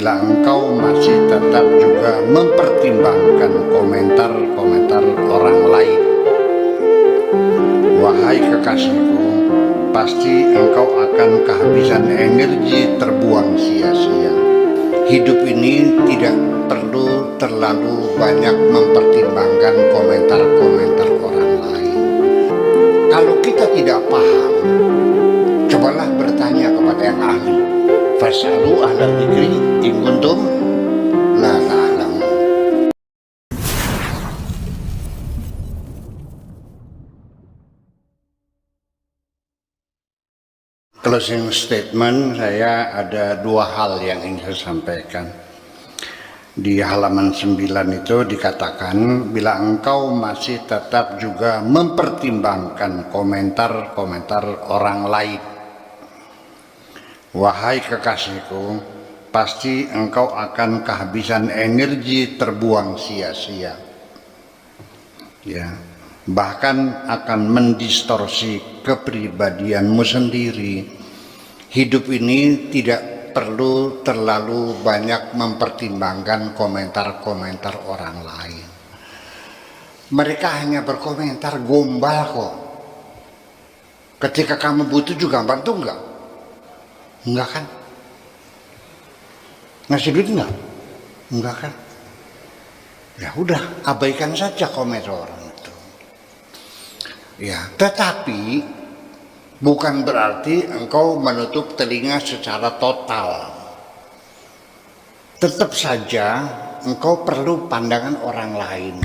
Bila engkau masih tetap juga mempertimbangkan komentar-komentar orang lain, wahai kekasihku, pasti engkau akan kehabisan energi, terbuang sia-sia. Hidup ini tidak perlu terlalu banyak mempertimbangkan komentar-komentar orang lain. Kalau kita tidak paham, cobalah bertanya kepada yang ahli. Fas'alu ahla dzikri in kuntum la ta'lamun. Closing statement saya ada dua hal yang ingin saya sampaikan. Di halaman 9 itu dikatakan, bila engkau masih tetap juga mempertimbangkan komentar-komentar orang lain, wahai kekasihku, pasti engkau akan kehabisan energi, terbuang sia-sia. Ya, bahkan akan mendistorsi kepribadianmu sendiri. Hidup ini tidak perlu terlalu banyak mempertimbangkan komentar-komentar orang lain. Mereka hanya berkomentar gombal kok. Ketika kamu butuh juga bantu enggak? Enggak kan? Ngasih duit enggak? Enggak kan? Ya udah, abaikan saja komentar orang itu. Ya, tetapi bukan berarti engkau menutup telinga secara total. Tetap saja engkau perlu pandangan orang lain.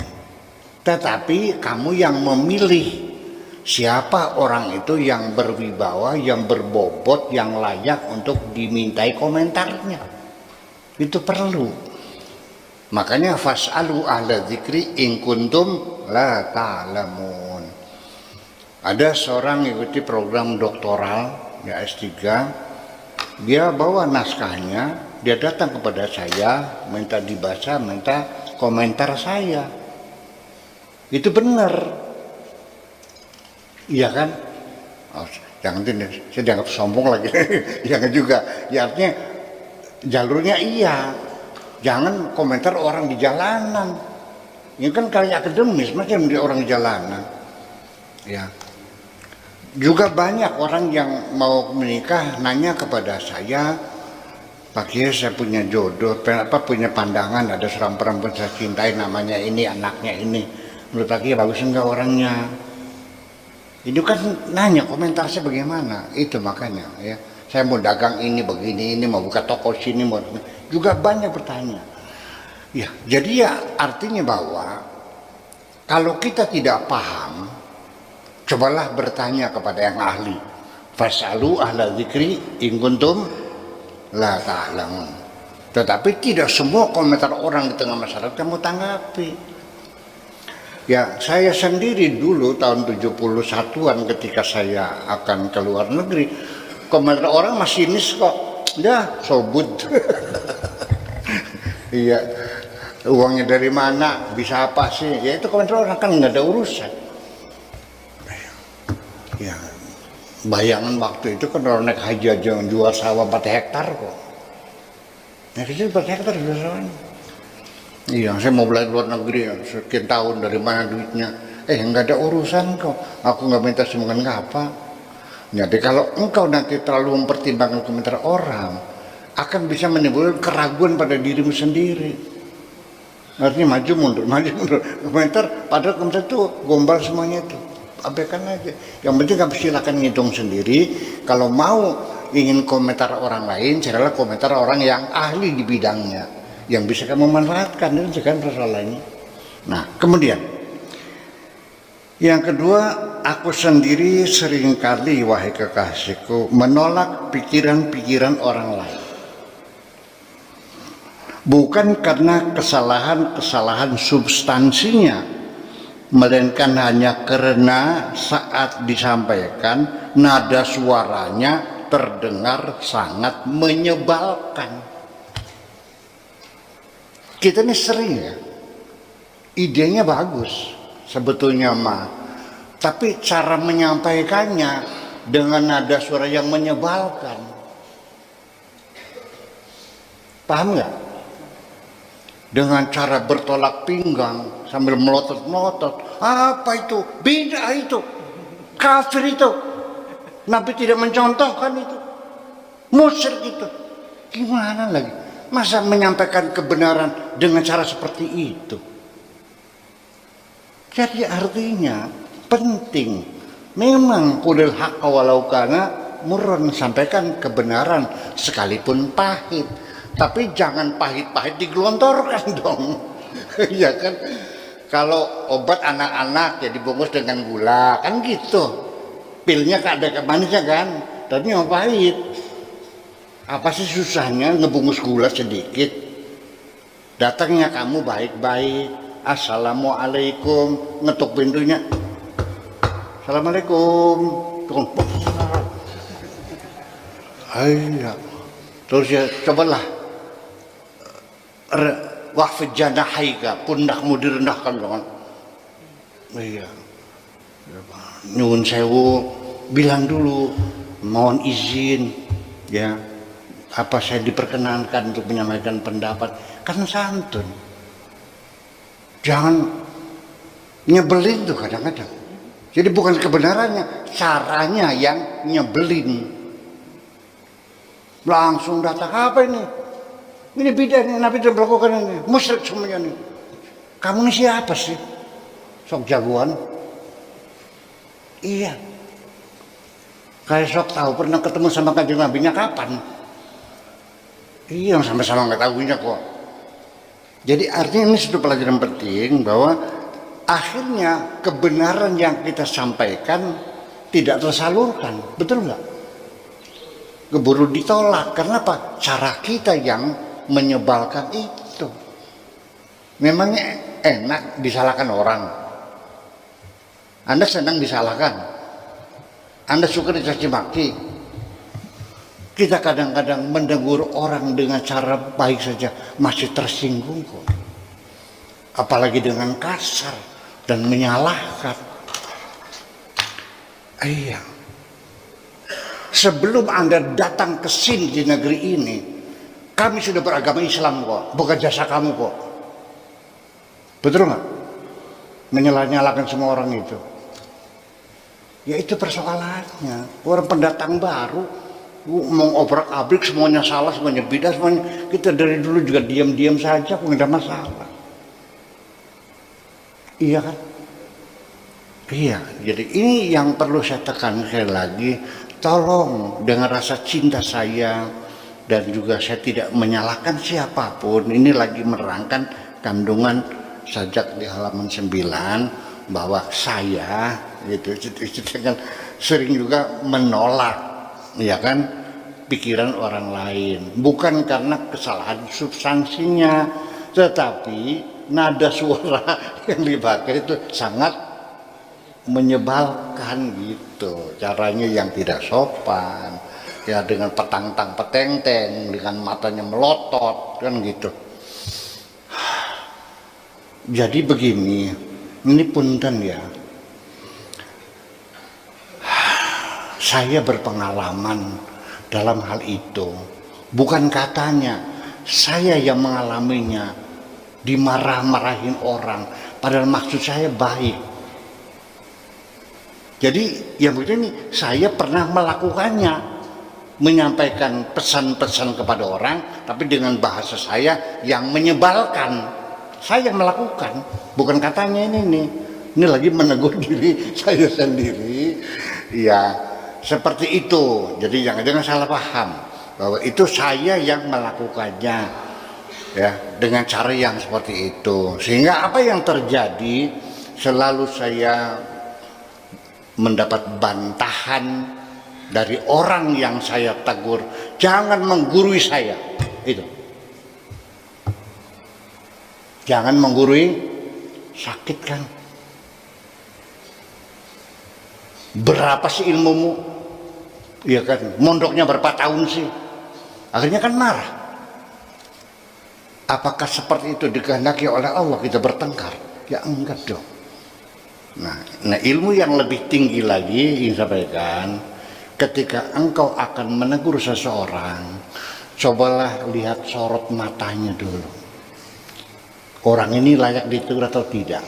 Tetapi kamu yang memilih siapa orang itu yang berwibawa, yang berbobot, yang layak untuk dimintai komentarnya. Itu perlu. Makanya fas'alu ahla dzikri in kuntum la ta'lamun. Ada seorang ikuti program doktoral, ya S3, dia bawa naskahnya, dia datang kepada saya, minta dibaca, minta komentar saya. Itu benar. Iya kan? Oh, jangan saya dianggap sombong lagi. Jangan juga. Ya artinya jalurnya iya. Jangan komentar orang di jalanan. Ini kan karya akademis, macam di orang di jalanan. Ya. Juga banyak orang yang mau menikah nanya kepada saya, Pak Kiai, saya punya jodoh, punya pandangan, ada seorang perempuan saya cintai, namanya ini, anaknya ini. Menurut Pak Kiai bagus enggak orangnya? Itu kan nanya komentar saya bagaimana, itu makanya ya. Saya mau dagang ini begini, ini mau buka toko sini, mau juga banyak bertanya. Ya, jadi ya artinya bahwa kalau kita tidak paham, cobalah bertanya kepada yang ahli. Fas'alu ahla dzikri in kuntum la ta'lamun. Tetapi tidak semua komentar orang di tengah masyarakat kamu tanggapi. Ya, saya sendiri dulu tahun 71-an ketika saya akan ke luar negeri, komentar orang masinis kok, dah sobut. Iya, uangnya dari mana, bisa apa sih? Ya itu komentar orang, kan nggak ada urusan. Ya, bayangan waktu itu kan orang naik haji aja jual sawah 4 hektar kok. Naik haji 4 hektar jual sawahnya. Iya, saya mau belajar luar negeri sekian tahun, dari mana duitnya? Nggak ada urusan kok. Aku nggak minta sumbangan nggak apa. Jadi kalau engkau nanti terlalu mempertimbangkan komentar orang, akan bisa menimbulkan keraguan pada dirimu sendiri. Artinya maju mundur. Komentar, padahal komentar itu gombal semuanya itu. Abaikan aja. Yang penting kamu silakan ngitung sendiri. Kalau mau ingin komentar orang lain, carilah komentar orang yang ahli di bidangnya, yang bisa kamu manfaatkan, itu kan persoalannya. Nah, kemudian yang kedua, aku sendiri seringkali, wahai kekasihku, menolak pikiran-pikiran orang lain. Bukan karena kesalahan-kesalahan substansinya, melainkan hanya karena saat disampaikan nada suaranya terdengar sangat menyebalkan. Kita ini sering ya, idenya bagus sebetulnya mah, tapi cara menyampaikannya dengan nada suara yang menyebalkan. Paham nggak? Dengan cara bertolak pinggang sambil melotot-melotot. Apa itu? Bid'ah itu. Kafir itu. Nabi tidak mencontohkan itu. Musyrik itu. Gimana lagi? Masa menyampaikan kebenaran dengan cara seperti itu? Jadi artinya penting. Memang qulil haqqa walau kana murran, sampaikan kebenaran sekalipun pahit. Tapi jangan pahit-pahit digelontorkan dong. Ya kan? Kalau obat anak-anak ya dibungkus dengan gula, kan gitu. Pilnya ada manisnya kan, tapi yang pahit. Apa sih susahnya ngebungkus gula sedikit? Datangnya kamu baik-baik, assalamualaikum, ngetuk pintunya, assalamualaikum, terus ya cobalah waqfid janahaika, pundakmu direndahkan kan. Iya. Nyuwun sewu, bilang dulu mohon izin ya, apa saya diperkenankan untuk menyampaikan pendapat, kan santun. Jangan nyebelin tuh kadang-kadang. Jadi bukan kebenarannya, caranya yang nyebelin. Langsung datang, apa ini? Ini bidah nih, Nabi tidak melakukan ini. Musyrik semuanya nih. Kamu ini siapa sih? Sok jagoan. Iya. Kayak sok tahu pernah ketemu sama kanjeng Nabinya kapan? Iya, sama-sama nggak tahunya kok. Jadi artinya ini satu pelajaran penting bahwa akhirnya kebenaran yang kita sampaikan tidak tersalurkan, betul nggak? Keburu ditolak. Karena apa? Cara kita yang menyebalkan itu. Memangnya enak disalahkan orang? Anda senang disalahkan? Anda suka dicaci maki? Kita kadang-kadang menegur orang dengan cara baik saja masih tersinggung kok. Apalagi dengan kasar dan menyalahkan. Iya. Sebelum Anda datang ke sini di negeri ini, kami sudah beragama Islam kok, bukan jasa kamu kok. Betul nggak? Menyalah-nyalahkan semua orang itu. Ya itu persoalannya. Orang pendatang baru mau obrak-abrik, semuanya salah, semuanya bidah, semuanya. Kita dari dulu juga diam-diam saja, nggak ada masalah. Iya kan? Iya. Jadi ini yang perlu saya tekan sekali lagi. Tolong dengan rasa cinta saya, dan juga saya tidak menyalahkan siapapun. Ini lagi menerangkan kandungan sajak di halaman 9 bahwa saya gitu kan sering juga menolak, ya kan, pikiran orang lain, bukan karena kesalahan substansinya, tetapi nada suara yang dipakai itu sangat menyebalkan gitu, caranya yang tidak sopan ya, dengan petang-tang peteng-teng, dengan matanya melotot kan gitu. Jadi begini, ini punten ya, saya berpengalaman dalam hal itu, bukan katanya, saya yang mengalaminya, dimarah-marahin orang, padahal maksud saya baik. Jadi yang begini, saya pernah melakukannya, menyampaikan pesan-pesan kepada orang, tapi dengan bahasa saya yang menyebalkan. Saya yang melakukan, bukan katanya ini lagi menegur diri saya sendiri. Ya seperti itu. Jadi jangan salah paham bahwa itu saya yang melakukannya, ya, dengan cara yang seperti itu. Sehingga apa yang terjadi, selalu saya mendapat bantahan dari orang yang saya tegur, jangan menggurui saya. Itu jangan menggurui, sakit kan. Berapa sih ilmumu, ya kan, mondoknya berapa tahun sih, akhirnya kan marah. Apakah seperti itu dikehendaki oleh Allah kita bertengkar? Ya enggak dong. Nah ilmu yang lebih tinggi lagi ingin sampaikan, ketika engkau akan menegur seseorang, Cobalah lihat sorot matanya dulu. Orang ini layak ditegur atau tidak.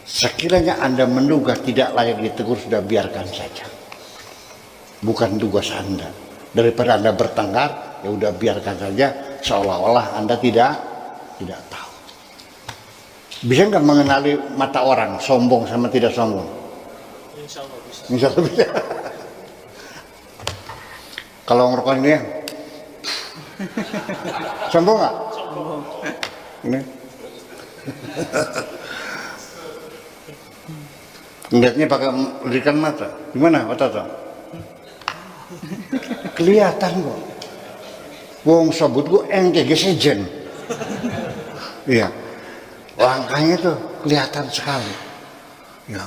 Sekiranya Anda menduga tidak layak ditegur, sudah biarkan saja. Bukan tugas Anda. Daripada Anda bertengkar, ya udah biarkan saja, seolah-olah Anda tidak tahu. Bisa nggak mengenali mata orang, sombong sama tidak sombong? Insya Allah bisa. Insya Allah bisa. Kalau ngerokok ini ya, sombong nggak? Sombong. Ini. Lihatnya pakai lirikan mata. Gimana mata tuh? Kelihatan kok. Wong sebut gua engke sejen. Iya. Langkahnya tuh kelihatan sekali. Ya.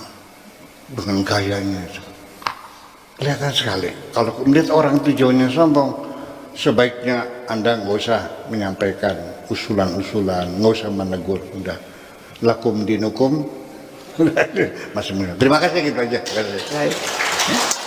Dengan gayanya itu. Kelihatan sekali. Kalau melihat orang tujuannya sombong, sebaiknya Anda nggak usah menyampaikan usulan-usulan, nggak usah menegur. Udah. Lakum dinukum. Masih. Terima kasih gitu aja. Terima kasih.